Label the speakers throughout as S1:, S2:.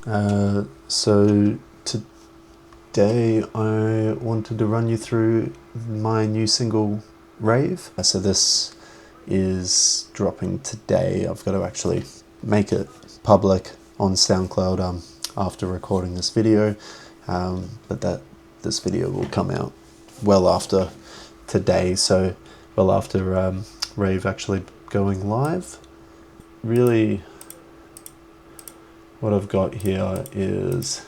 S1: So today I wanted to run you through my new single, RAVE. So this is dropping today. I've got to actually make it public on SoundCloud after recording this video, but this video will come out well after today, so well after RAVE actually going live. Really, what I've got here is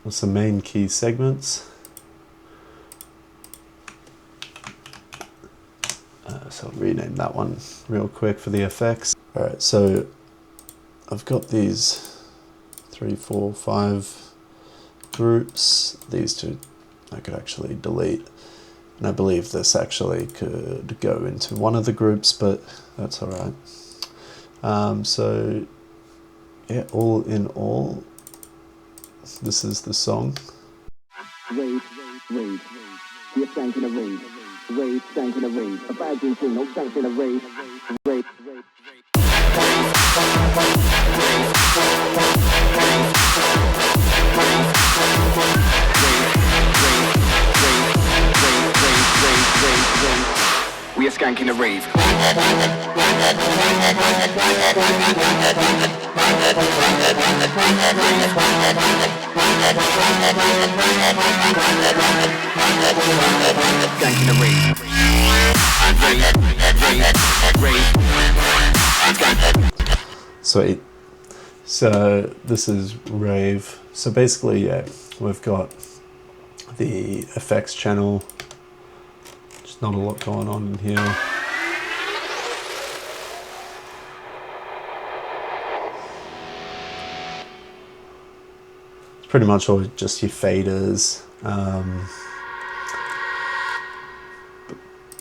S1: some main key segments. So I'll rename that one real quick for the effects. Alright, so I've got these 3, 4, 5 groups. These two I could actually delete. And I believe this actually could go into one of the groups, but that's alright. So yeah, all in all, this is the song.
S2: Rave, rave, we are skanking a rave. Rave, skanking a rave. A bad thing, no skanking a rave. Rave, rave, we are skanking a rave. Skanking a rave.
S1: Sweet. So this is RAVE. So basically, yeah, we've got the effects channel. There's not a lot going on in here. It's pretty much all just your faders.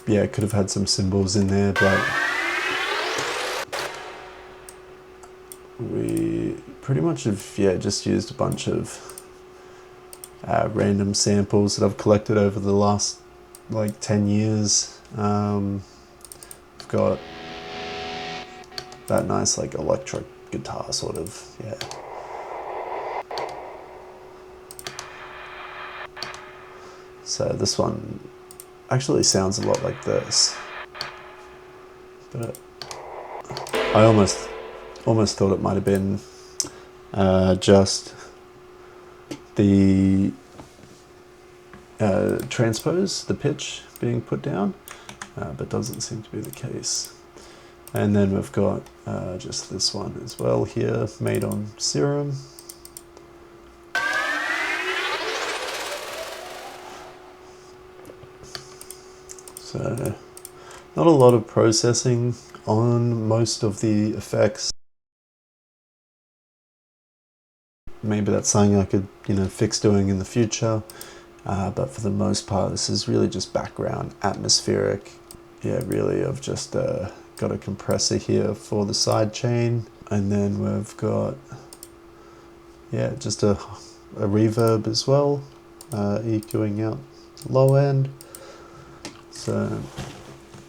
S1: Yeah, could have had some cymbals in there, but we pretty much have, yeah, just used a bunch of random samples that I've collected over the last like 10 years. I've got that nice like electric guitar sort of, yeah. So this one actually sounds a lot like this, but I almost thought it might have been just the transpose, the pitch being put down, but doesn't seem to be the case. And then we've got just this one as well here, made on Serum. So not a lot of processing on most of the effects. Maybe that's something I could, fix doing in the future. But for the most part, this is really just background, atmospheric. Yeah, really, I've just got a compressor here for the side chain. And then we've got, yeah, just a reverb as well, EQing out low end. So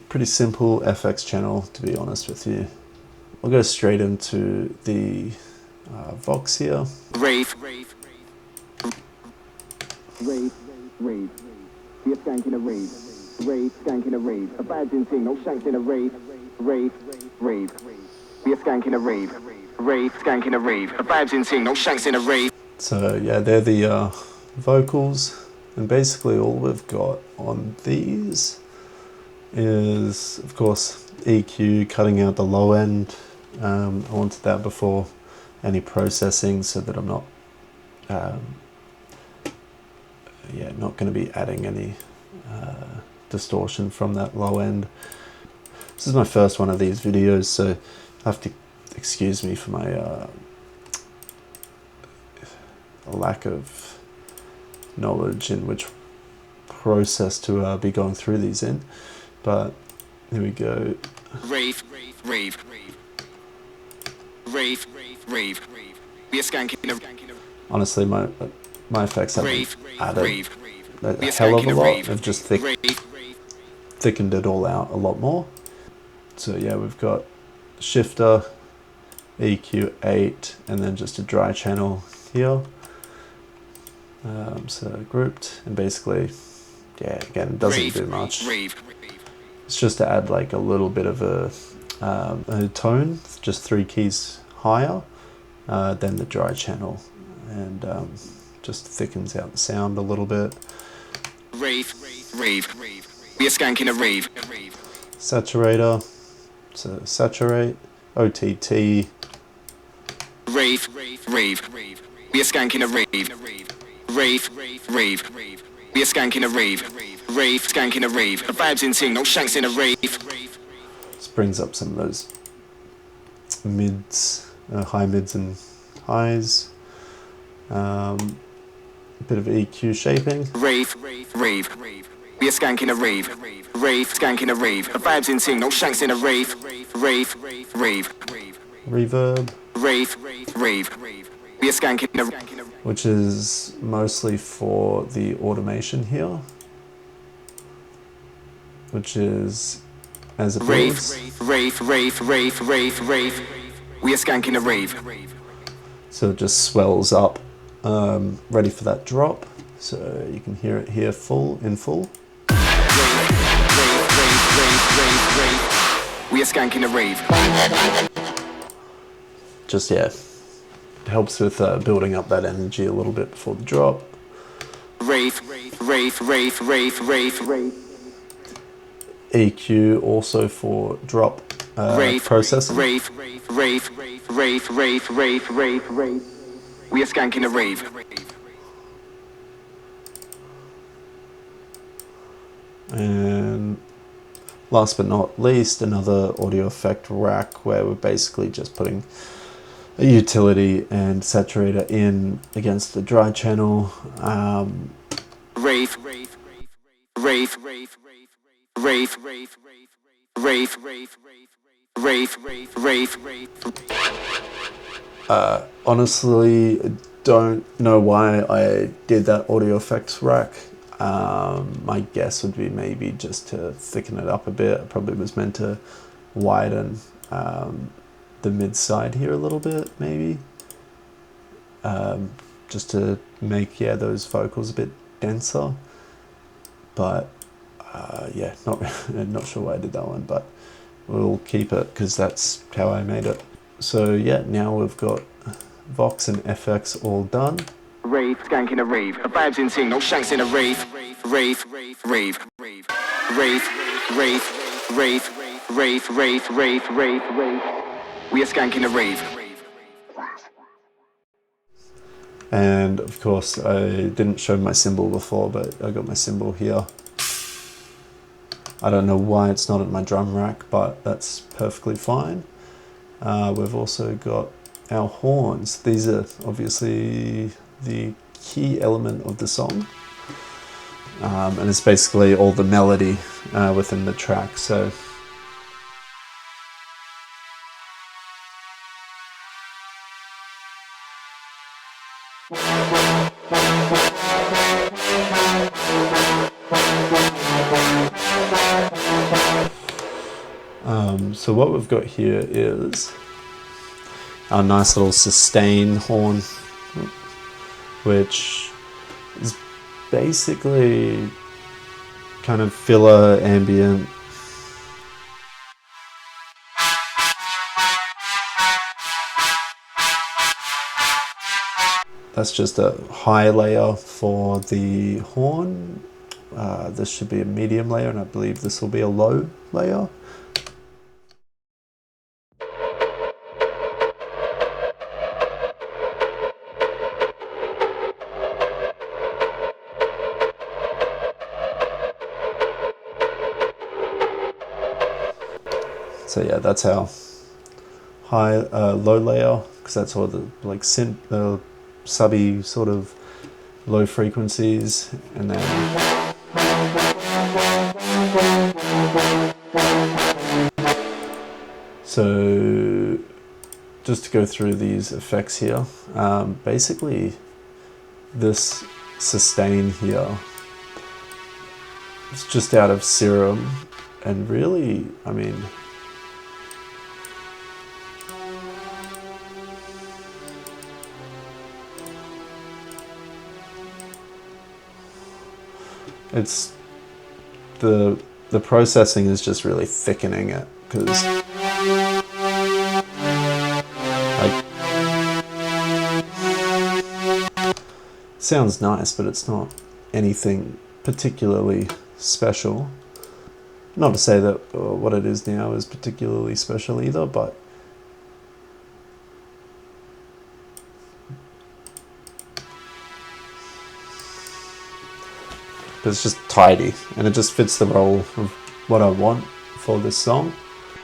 S1: pretty simple FX channel, to be honest with you. I'll go straight into the Vox here.
S2: Rave, rave, rave, rave. We are skanking a rave. Rave, skanking a rave. A bad thing, no shanks in a rave. Rave, rave. We are skanking a rave. Rave, skanking a rave. A bad thing, no shanks in a rave.
S1: So yeah, they're the vocals. And basically all we've got on these is, of course, EQ, cutting out the low end. I wanted that before any processing so that I'm not, not going to be adding any distortion from that low end. This is my first one of these videos, so I have to excuse me for my lack of knowledge in which process to be going through these in, but here we go.
S2: Rave, rave, rave, rave, rave, rave. We are skanking.
S1: Honestly, my effects haven't added a
S2: a
S1: hell of a lot.
S2: rave.
S1: I've just thickened it all out a lot more. So yeah, we've got shifter, EQ 8, and then just a dry channel here. So grouped, and basically, yeah, again, it doesn't do much. It's just to add like a little bit of a tone, just 3 keys higher than the dry channel, and just thickens out the sound a little bit.
S2: Rave. We are skanking a rave.
S1: Saturator, so saturate, OTT.
S2: Rave. We are skanking a rave. Rave. We are skanking a rave. Rave, skanking a rave. A vibes in ting, no shanks in a rave.
S1: This brings up some of those mids, high mids and highs. A bit of EQ shaping.
S2: Rave. We are skanking a rave. Rave, skanking a rave. A vibes in ting, no shanks in a rave. Rave.
S1: Reverb.
S2: Rave. We are skanking a rave.
S1: Which is mostly for the automation here, which is as it builds.
S2: Rave. We are skanking a rave.
S1: So it just swells up, ready for that drop. So you can hear it here in full.
S2: Rave. We are skanking a rave.
S1: Just, yeah, it helps with building up that energy a little bit before the drop.
S2: Rave.
S1: EQ also for drop processing.
S2: Rave. We are skanking a rave.
S1: And last but not least, another audio effect rack where we're basically just putting a utility and saturator in against the dry channel.
S2: Rave.
S1: Honestly, don't know why I did that audio effects rack. My guess would be maybe just to thicken it up a bit. It probably was meant to widen the mid side here a little bit, maybe. Just to make, yeah, those vocals a bit denser. But yeah, not sure why I did that one, but we'll keep it because that's how I made it. So yeah, now we've got Vox and FX all done.
S2: Rave, skanking a rave. A vibes in ting, no shanks in a rave. Rave. We are skanking a rave.
S1: And of course, I didn't show my cymbal before, but I got my cymbal here. I don't know why it's not at my drum rack, but that's perfectly fine. We've also got our horns. These are obviously the key element of the song. And it's basically all the melody within the track. So so what we've got here is our nice little sustain horn, which is basically kind of filler ambient. That's just a high layer for the horn. This should be a medium layer, and I believe this will be a low layer. So yeah, that's our high, low layer, because that's all the like synth, the subby sort of low frequencies, and then so just to go through these effects here, basically this sustain here, it's just out of Serum, and really, I mean, It's the processing is just really thickening it, because sounds nice, but it's not anything particularly special. Not to say that what it is now is particularly special either, but it's just tidy, and it just fits the role of what I want for this song.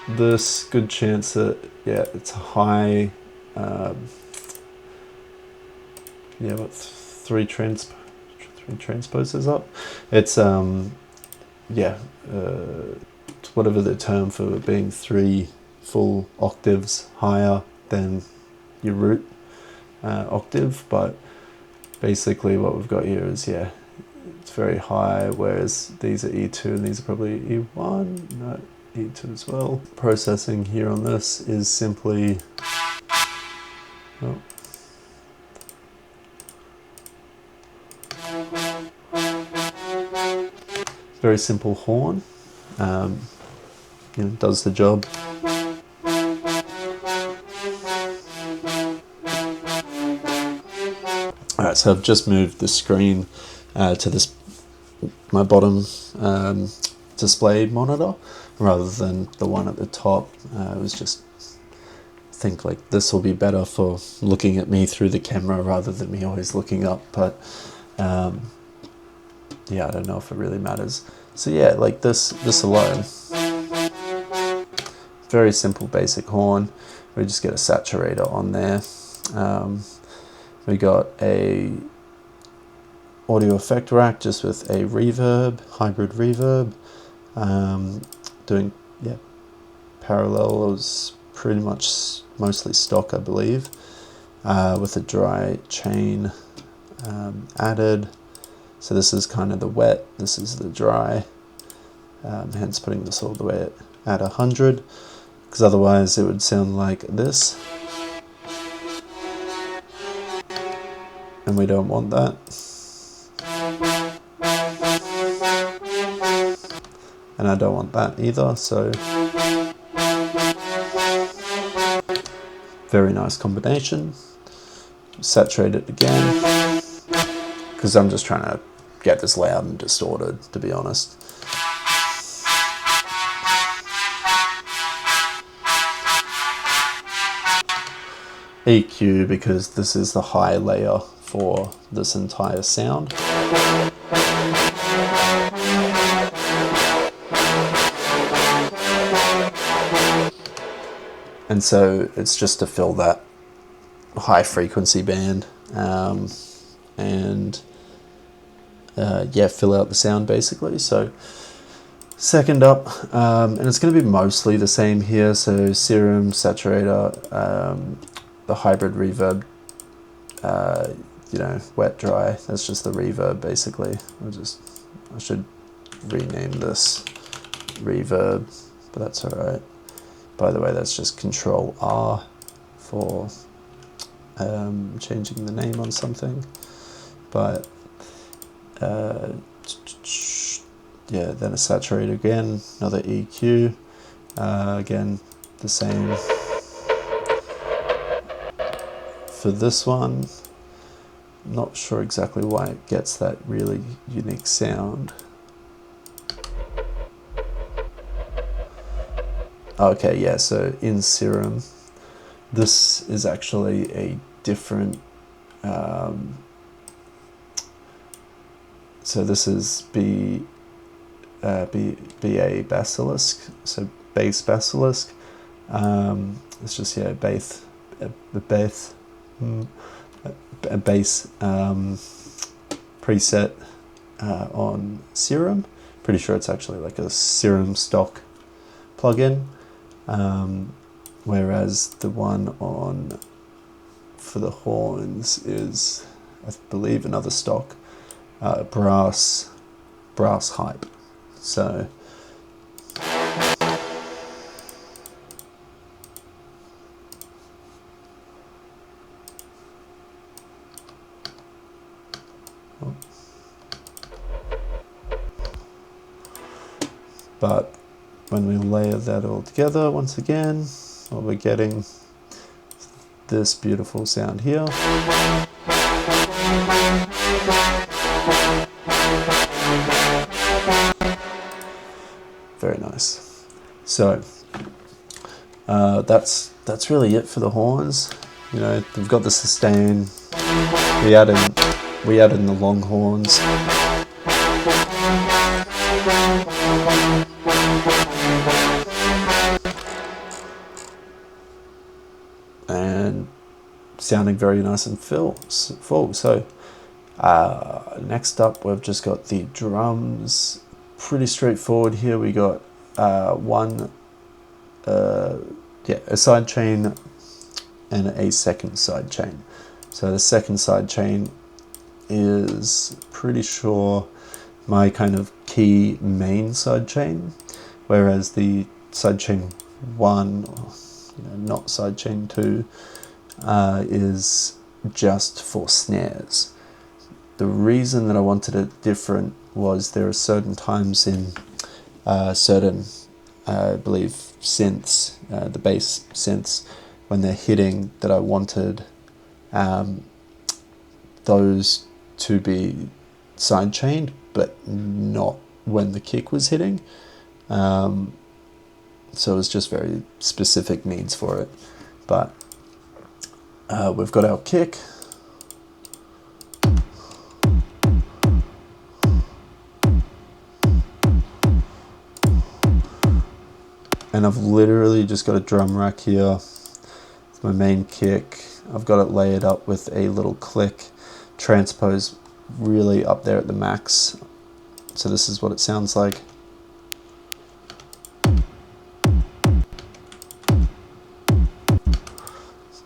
S1: This good chance that, yeah, it's high, yeah, what, three transposers up. It's yeah, whatever the term for being 3 full octaves higher than your root octave, but basically what we've got here is, yeah, it's very high, whereas these are E2 and these are probably E1, no, E2 as well. Processing here on this is simply, oh, very simple horn, you know, does the job. Alright, so I've just moved the screen to this, my bottom display monitor, rather than the one at the top. It was just, I think like this will be better for looking at me through the camera rather than me always looking up, but yeah, I don't know if it really matters. So yeah, like this alone, very simple basic horn. We just get a saturator on there. We got a audio effect rack just with a reverb, hybrid reverb, doing, yeah, parallel. It was pretty much mostly stock, I believe, with a dry chain added. So this is kind of the wet, this is the dry, hence putting this all the way at 100, because otherwise it would sound like this, and we don't want that. And I don't want that either, so very nice combination. Saturate it again, because I'm just trying to get this loud and distorted, to be honest. EQ, because this is the high layer for this entire sound. And so it's just to fill that high frequency band, and yeah, fill out the sound basically. So second up, and it's going to be mostly the same here, so serum, saturator, the hybrid reverb, you know, wet, dry, that's just the reverb basically. I should rename this reverb, but that's alright. By the way, that's just Control R for changing the name on something. But yeah, then a saturator again, another EQ, again the same for this one. Not sure exactly why it gets that really unique sound. Okay, yeah, so in Serum, this is actually a different, so this is BA Basilisk, so bass Basilisk. It's just, yeah, a bass preset on Serum. Pretty sure it's actually like a Serum stock plugin. Whereas the one on for the horns is, I believe, another stock brass hype. So But when we layer that all together, once again, what we're getting, this beautiful sound here. Very nice. So that's really it for the horns. You know, we've got the sustain. We add in the long horns. And sounding very nice and full. So next up, we've just got the drums. Pretty straightforward here. We got a side chain and a second side chain. So the second side chain is pretty sure my kind of key main side chain, whereas the side chain 1, not side chain 2, is just for snares. The reason that I wanted it different was there are certain times in certain, I believe, synths, the bass synths, when they're hitting, that I wanted those to be side chained, but not when the kick was hitting. So it was just very specific needs for it. But we've got our kick. And I've literally just got a drum rack here. It's my main kick. I've got it layered up with a little click, transpose really up there at the max. So this is what it sounds like.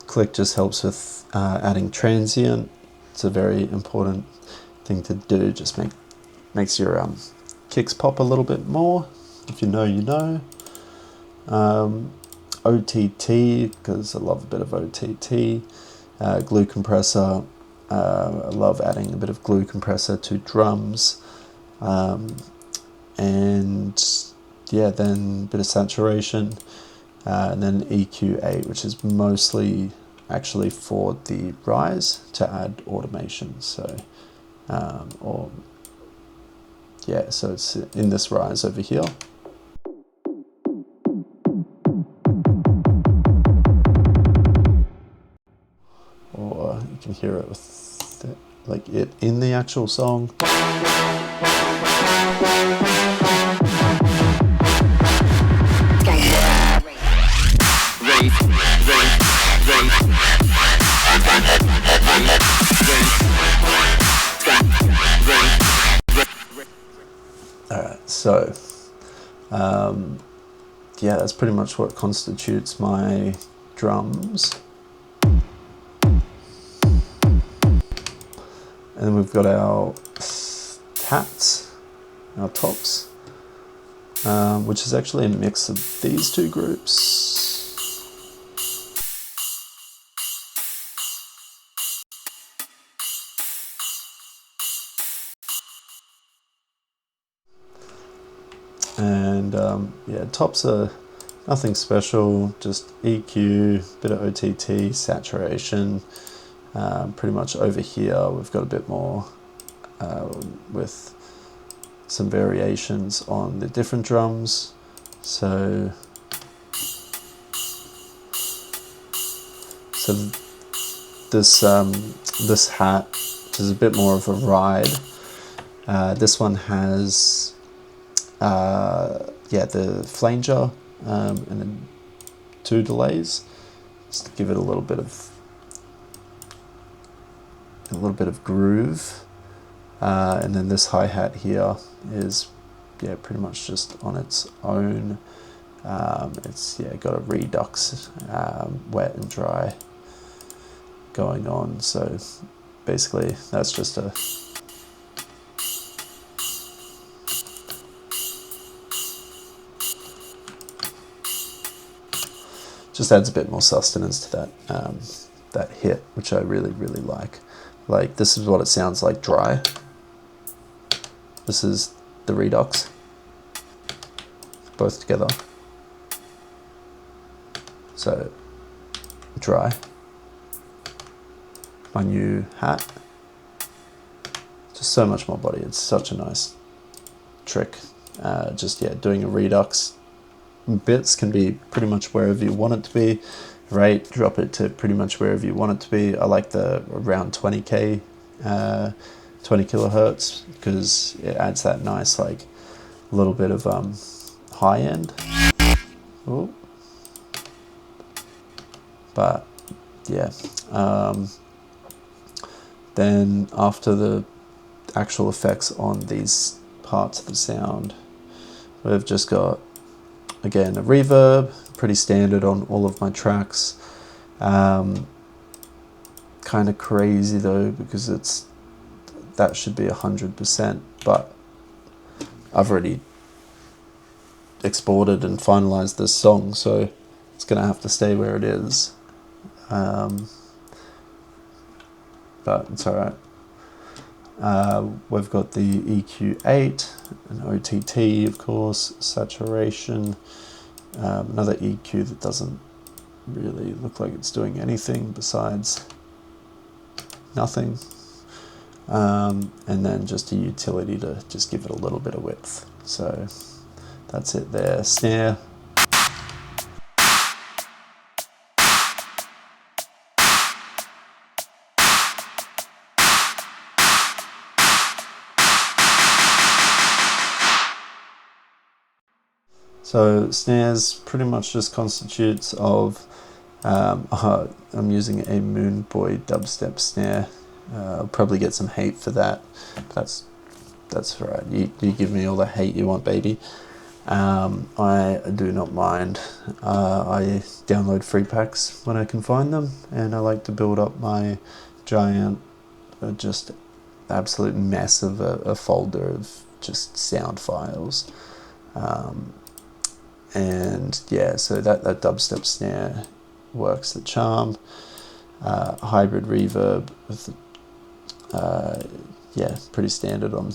S1: Click just helps with adding transient. It's a very important thing to do. Just makes your kicks pop a little bit more. If you know, you know. OTT, because I love a bit of OTT. Glue compressor. I love adding a bit of glue compressor to drums. And yeah, then a bit of saturation. And then EQ8, which is mostly actually for the rise to add automation. So, so it's in this rise over here. Or you can hear it with it in the actual song. Alright, so yeah, that's pretty much what constitutes my drums. And then we've got our hats, our tops, which is actually a mix of these two groups. And yeah, tops are nothing special, just EQ, bit of OTT, saturation. Pretty much over here we've got a bit more with some variations on the different drums. So this hat is a bit more of a ride. This one has the flanger and then 2 delays, just to give it a little bit of groove. And then this hi-hat here is pretty much just on its own. It's got a redux, wet and dry going on. So basically that's just adds a bit more sustenance to that hit, which I really, really like. Like, this is what it sounds like dry. This is the redux. both together. So dry. My new hat. Just so much more body. It's such a nice trick. Just yeah, doing a redux. Bits can be pretty much wherever you want it to be. Rate, drop it to pretty much wherever you want it to be. I like the around 20k, 20 kilohertz, because it adds that nice like little bit of high end. Ooh. But yeah, then after the actual effects on these parts of the sound, we've just got, again, a reverb, pretty standard on all of my tracks. Kind of crazy though, because that should be 100%, but I've already exported and finalized this song, so it's gonna have to stay where it is. But it's alright. We've got the EQ8, an OTT, of course, saturation, another EQ that doesn't really look like it's doing anything besides nothing, and then just a utility to just give it a little bit of width. So that's it there. Snare. So snares pretty much just constitutes of, I'm using a Moon Boy dubstep snare. I'll probably get some hate for that. That's right. You give me all the hate you want, baby. I do not mind. I download free packs when I can find them, and I like to build up my giant, just absolute mess of a folder of just sound files. And yeah, so that dubstep snare works the charm. Hybrid reverb with yeah, pretty standard on,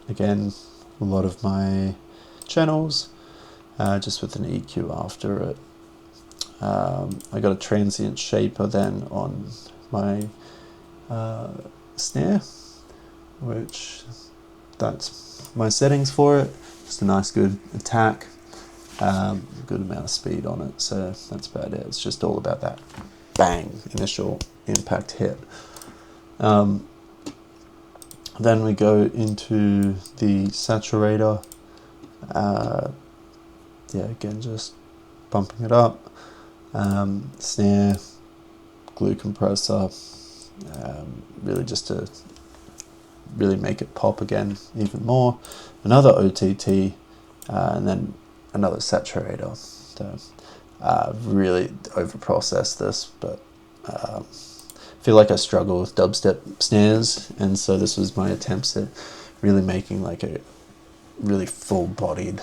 S1: again, a lot of my channels, just with an EQ after it. I got a transient shaper then on my snare, which that's my settings for it. Just a nice good attack. Good amount of speed on it, so that's about it. It's just all about that bang initial impact hit. Then we go into the saturator. Yeah, again, just bumping it up. Snare, glue compressor, really just to really make it pop again even more. Another OTT, and then another saturator. So really overprocessed this, but I feel like I struggle with dubstep snares, and so this was my attempts at really making like a really full-bodied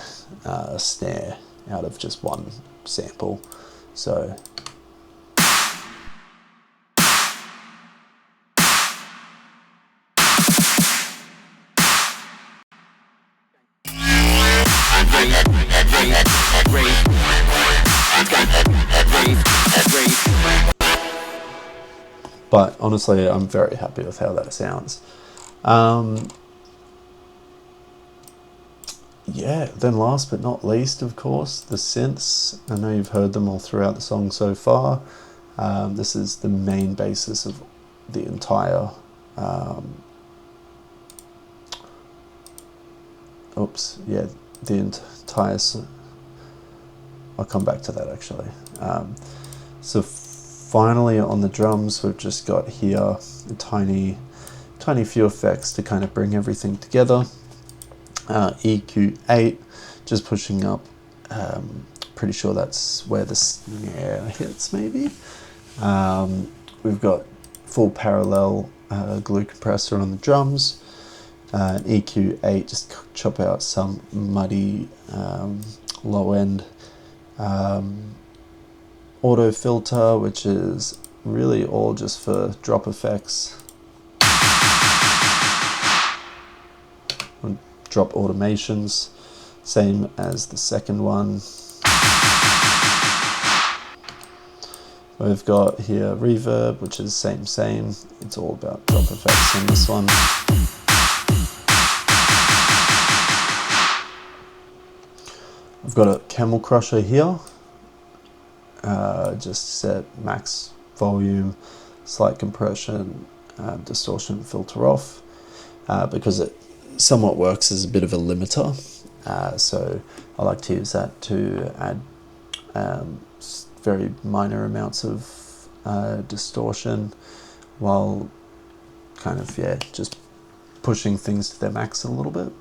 S1: snare out of just one sample. So but honestly, I'm very happy with how that sounds. Yeah, then last but not least, of course, the synths. I know you've heard them all throughout the song so far. This is the main basis of the entire the entire, I'll come back to that actually. So finally on the drums, we've just got here a tiny few effects to kind of bring everything together. EQ8, just pushing up, pretty sure that's where the snare hits maybe. We've got full parallel glue compressor on the drums. EQ8, just chop out some muddy low end. Auto filter, which is really all just for drop effects. Drop automations. Same as the second one. We've got here reverb, which is same. It's all about drop effects on this one. I've got a Camel Crusher here. Just set max volume, slight compression, distortion filter off, because it somewhat works as a bit of a limiter. So I like to use that to add very minor amounts of distortion while kind of, yeah, just pushing things to their max a little bit.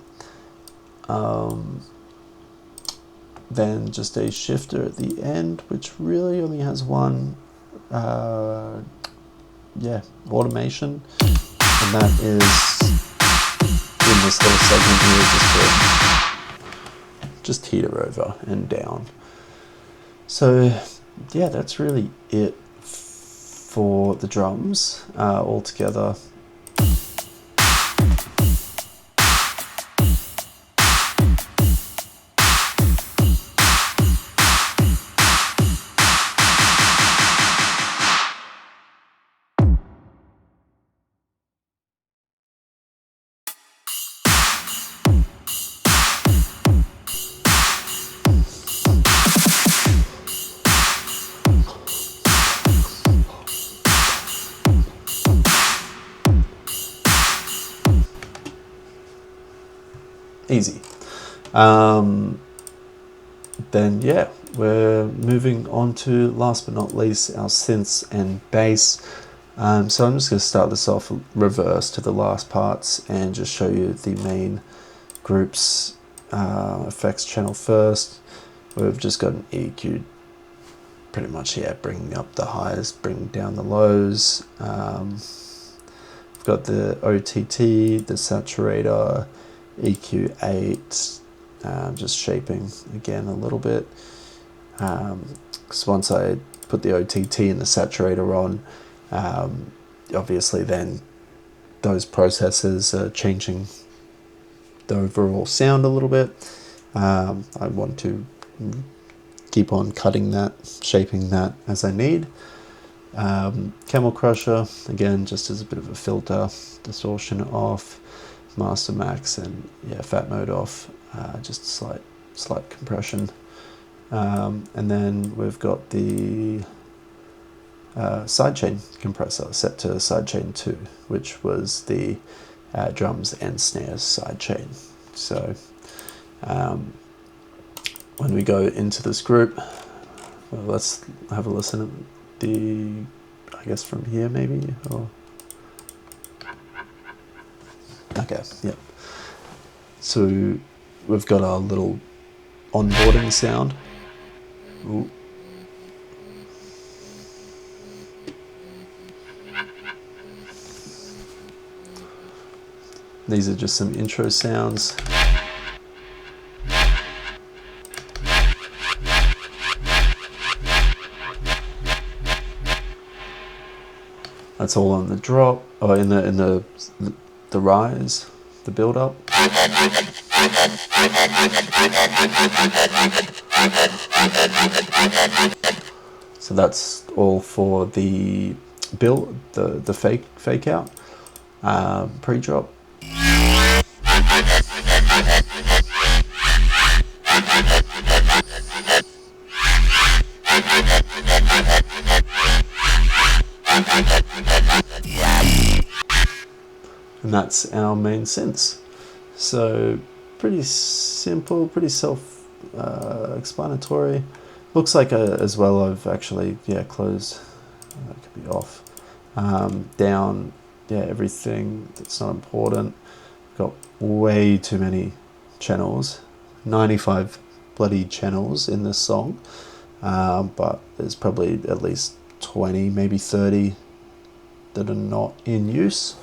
S1: Then just a shifter at the end, which really only has one automation, and that is in this little segment here, just heater over and down. So yeah, that's really it for the drums altogether. Easy. Then yeah, we're moving on to, last but not least, our synths and bass. So I'm just going to start this off reverse to the last parts and just show you the main groups effects channel first. We've just got an EQ, pretty much, yeah, bringing up the highs, bringing down the lows. We've got the OTT, the saturator, EQ8, just shaping again a little bit, because once I put the OTT and the saturator on, obviously then those processes are changing the overall sound a little bit. I want to keep on cutting that, shaping that as I need. Camel Crusher, again, just as a bit of a filter, distortion off, master max, and yeah, fat mode off, just slight compression. And then we've got the sidechain compressor set to sidechain 2, which was the drums and snares sidechain. So when we go into this group, well, let's have a listen at the, I guess from here maybe, or okay, yep. So we've got our little onboarding sound. Ooh. These are just some intro sounds. That's all on the drop, or in the rise, the build up. So that's all for the build, the fake out, pre-drop. And that's our main synths. So pretty simple, pretty self-explanatory. Looks like as well I've actually, yeah, closed, that could be off, down, yeah, everything that's not important. Got way too many channels, 95 bloody channels in this song, but there's probably at least 20, maybe 30 that are not in use.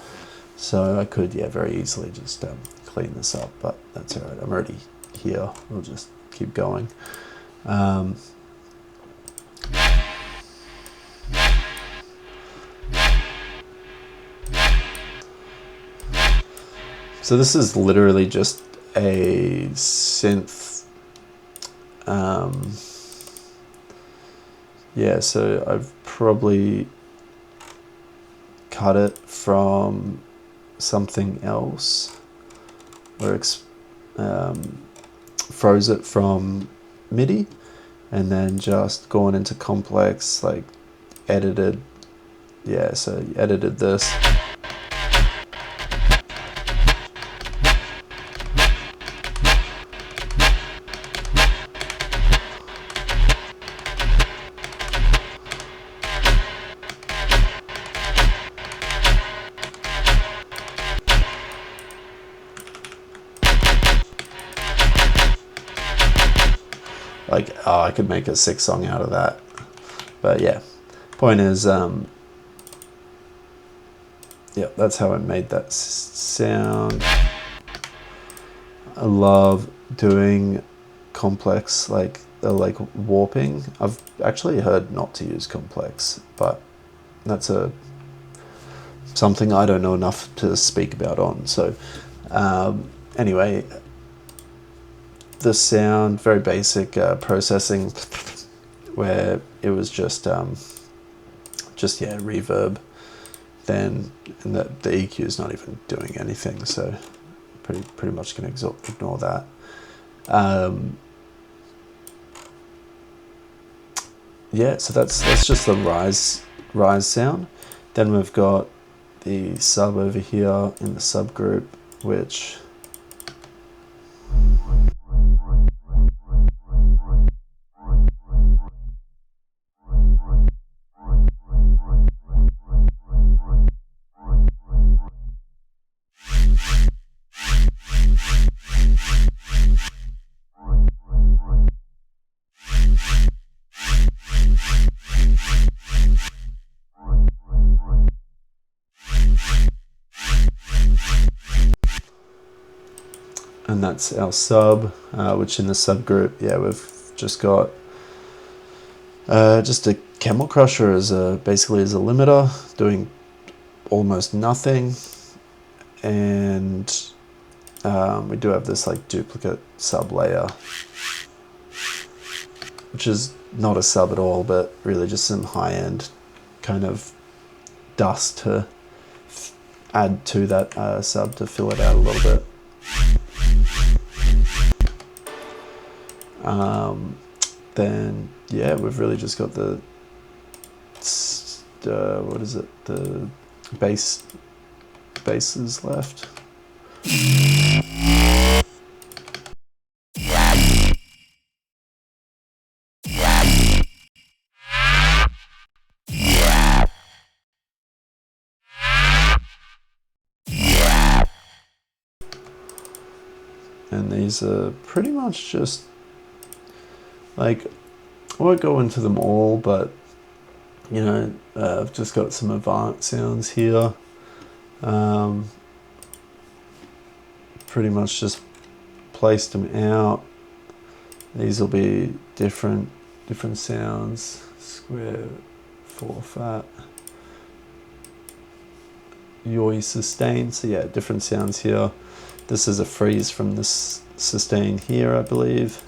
S1: So I could, yeah, very easily just clean this up, but that's all right. I'm already here. We'll just keep going. So this is literally just a synth. Yeah, so I've probably cut it from something else, or froze it from MIDI, and then just gone into complex, like edited. Yeah, so edited this. Like, oh, I could make a 6 song out of that. But yeah, point is, yeah, that's how I made that sound. I love doing complex, like the warping. I've actually heard not to use complex, but that's something I don't know enough to speak about on. So anyway, the sound, very basic processing, where it was just yeah, reverb. Then, and the EQ is not even doing anything, so pretty much can ignore that. Yeah, so that's just the rise sound. Then we've got the sub over here in the subgroup, which and that's our sub, which in the subgroup, yeah, we've just got just a Camel Crusher as basically as a limiter, doing almost nothing, and we do have this like duplicate sub layer, which is not a sub at all, but really just some high-end kind of dust to add to that sub to fill it out a little bit. Then yeah, we've really just got the what is it, the basses left. And these are pretty much just like, I won't go into them all, but you know, I've just got some Avant sounds here. Pretty much just placed them out. These will be different sounds. Square, 4 fat, Yoi sustain. So yeah, different sounds here. This is a freeze from this sustain here, I believe.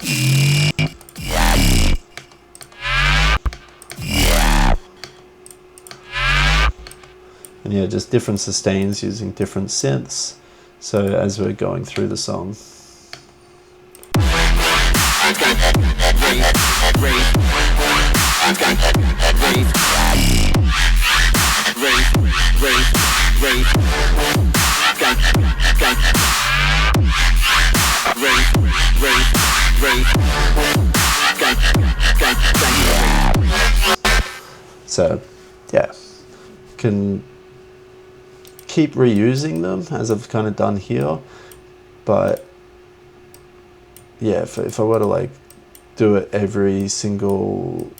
S1: And yeah, just different sustains using different synths. So as we're going through the song. So yeah, can keep reusing them as I've kind of done here, but yeah, if I were to like do it every single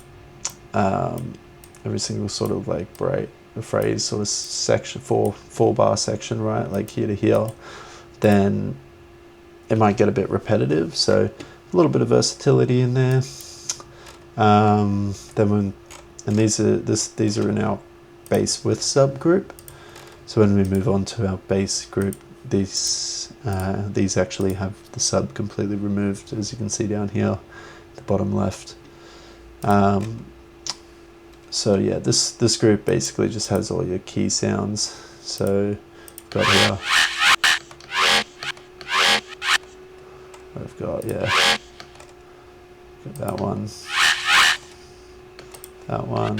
S1: sort of like the phrase sort of section, four bar section, right, like here to here, then it might get a bit repetitive. So a little bit of versatility in there. These are in our bass with subgroup. So when we move on to our bass group these actually have the sub completely removed, as you can see down here, the bottom left. So yeah, this group basically just has all your key sounds. So got here, I've got, yeah, got that one, that one,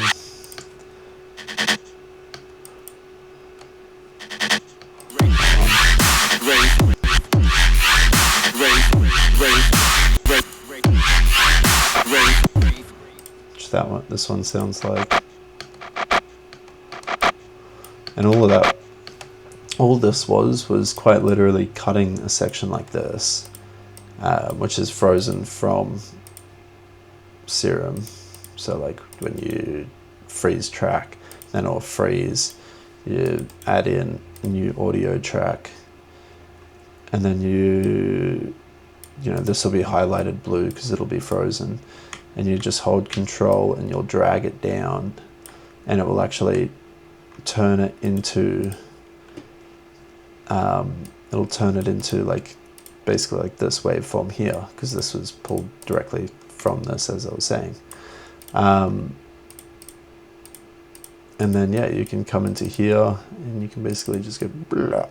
S1: which that one, this one sounds like, and all of that, all this was quite literally cutting a section like this, which is frozen from Serum. So like when you freeze track, then it'll freeze, you add in a new audio track, and then you know, this will be highlighted blue because it'll be frozen, and you just hold control and you'll drag it down, and it will actually turn it into it'll turn it into like basically like this waveform here, because this was pulled directly from this, as I was saying. And then yeah, you can come into here and you can basically just go blah.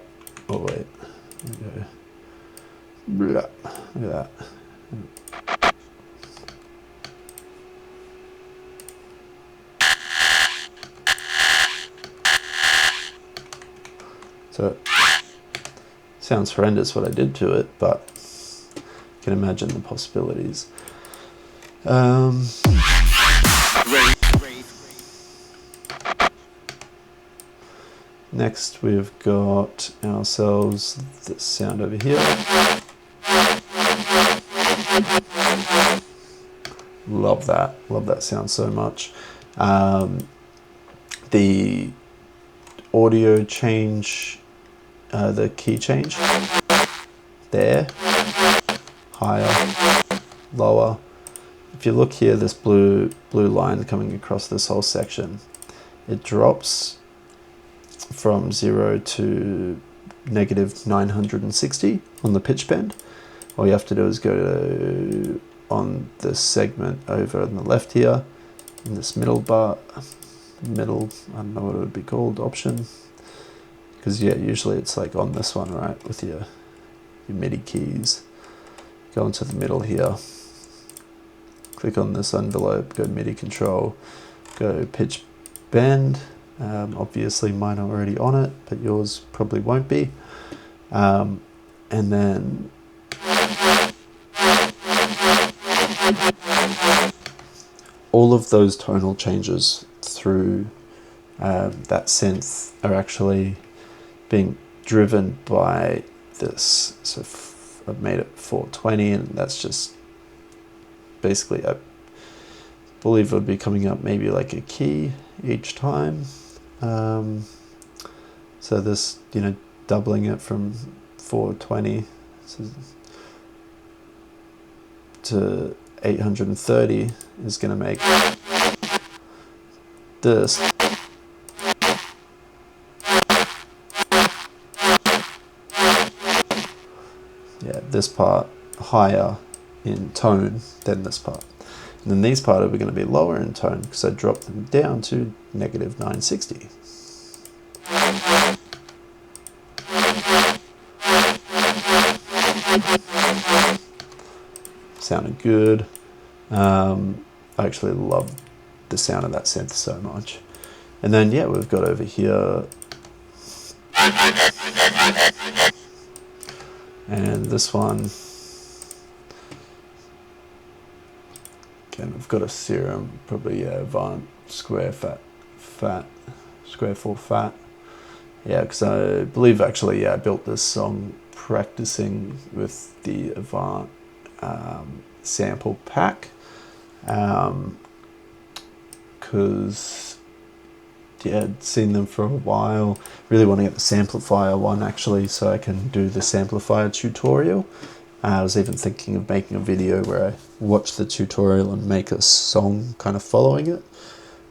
S1: Oh wait, okay. Blah. Look at that. So sounds horrendous what I did to it, but you can imagine the possibilities. Next we've got ourselves this sound over here. Love that sound so much. The audio change, the key change there, higher, lower. If you look here, this blue line coming across this whole section, it drops from 0 to negative 960 on the pitch bend. All you have to do is go to, on this segment over on the left here, in this middle bar, I don't know what it would be called, option, because yeah, usually it's like on this one, right, with your MIDI keys. Go into the middle here, click on this envelope, go MIDI control, go pitch bend. Obviously mine are already on it, but yours probably won't be. And then all of those tonal changes through that synth are actually being driven by this. So I've made it 420, and that's just basically, I believe it would be coming up maybe like a key each time. So this, you know, doubling it from 420 to 830 is going to make this. Yeah, this part higher in tone than this part. And then these parts are going to be lower in tone because I dropped them down to negative 960. Sounded good. I actually love the sound of that synth so much. And then yeah, we've got over here, and this one, again, I've got a Serum, probably yeah, Avant square 4 fat. Yeah, because I believe actually, yeah, I built this song practicing with the Avant sample pack, because yeah, I'd seen them for a while. Really want to get the Samplifier one actually, so I can do the Samplifier tutorial. I was even thinking of making a video where I watch the tutorial and make a song kind of following it.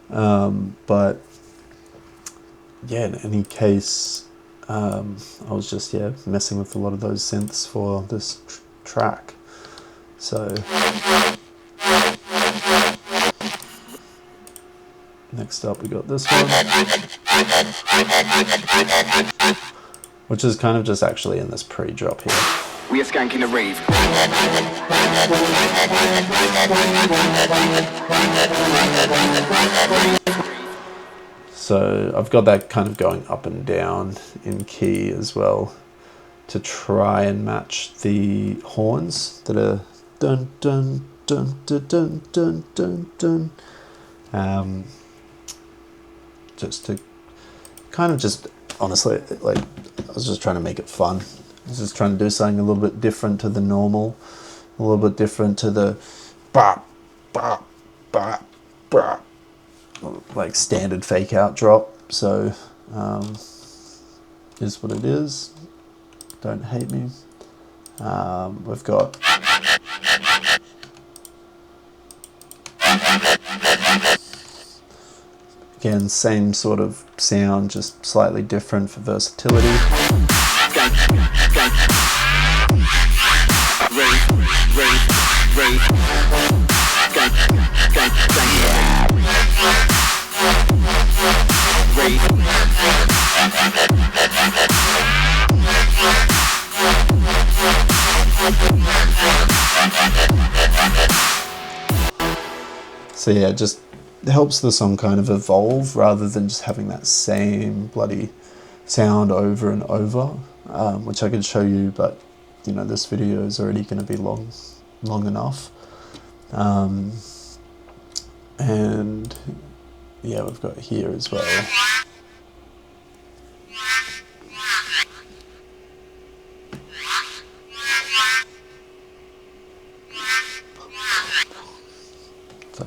S1: But yeah, in any case, I was just messing with a lot of those synths for this track. So next up we got this one, which is kind of just actually in this pre-drop here.
S2: We are skanking the rave.
S1: So I've got that kind of going up and down in key as well to try and match the horns that are dun dun dun dun dun dun dun dun. Just to kind of just honestly, like, I was just trying to make it fun. I was just trying to do something a little bit different to the normal, a little bit different to the bop bop bop bop, like standard fake out drop. So is what it is. Don't hate me. We've got again same sort of sound, just slightly different for versatility. So yeah, just helps the song kind of evolve rather than just having that same bloody sound over and over, which I could show you, but you know, this video is already going to be long enough. And yeah, we've got here as well. So.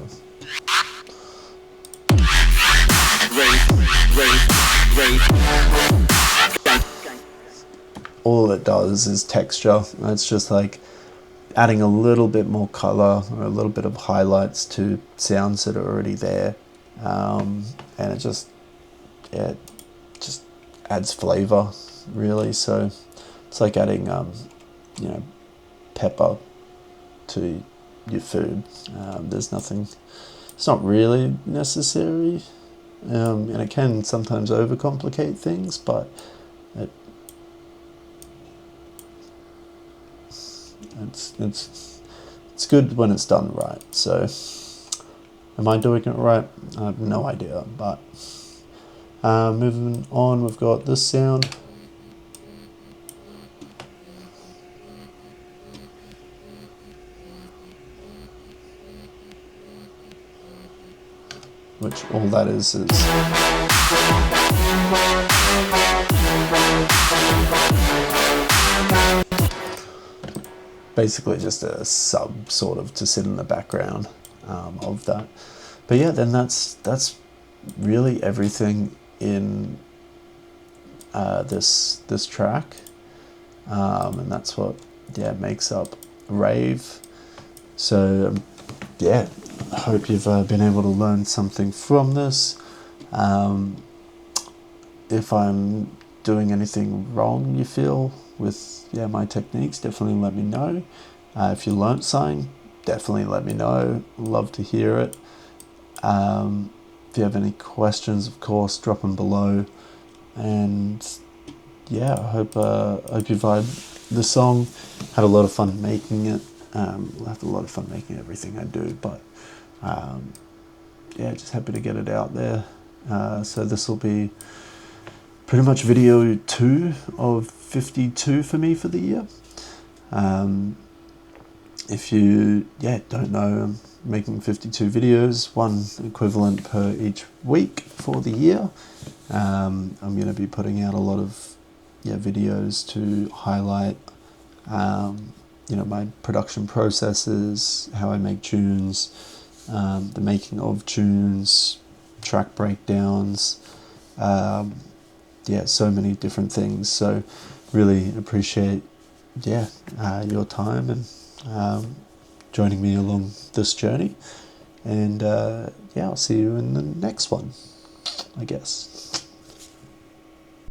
S1: All it does is texture. It's just like adding a little bit more color or a little bit of highlights to sounds that are already there, and it just adds flavor, really. So it's like adding you know, pepper to your food. There's nothing, it's not really necessary, and it can sometimes overcomplicate things, but it's good when it's done right. So am I doing it right? I have no idea, but moving on, we've got this sound. Which all that is basically just a sub sort of to sit in the background of that. But yeah, then that's really everything in this track, and that's what makes up Rave. So yeah, I hope you've been able to learn something from this. If I'm doing anything wrong you feel with my techniques, definitely let me know. If you learnt something, definitely let me know. Love to hear it. If you have any questions, of course, drop them below. And yeah, I hope you vibe the song. Had a lot of fun making it. I have a lot of fun making everything I do, but yeah, just happy to get it out there. So this will be pretty much video 2 of 52 for me for the year. If you don't know, I'm making 52 videos, one equivalent per each week for the year. I'm going to be putting out a lot of videos to highlight my production processes, how I make tunes, the making of tunes, track breakdowns, so many different things. So really appreciate your time and joining me along this journey. And I'll see you in the next one, I guess.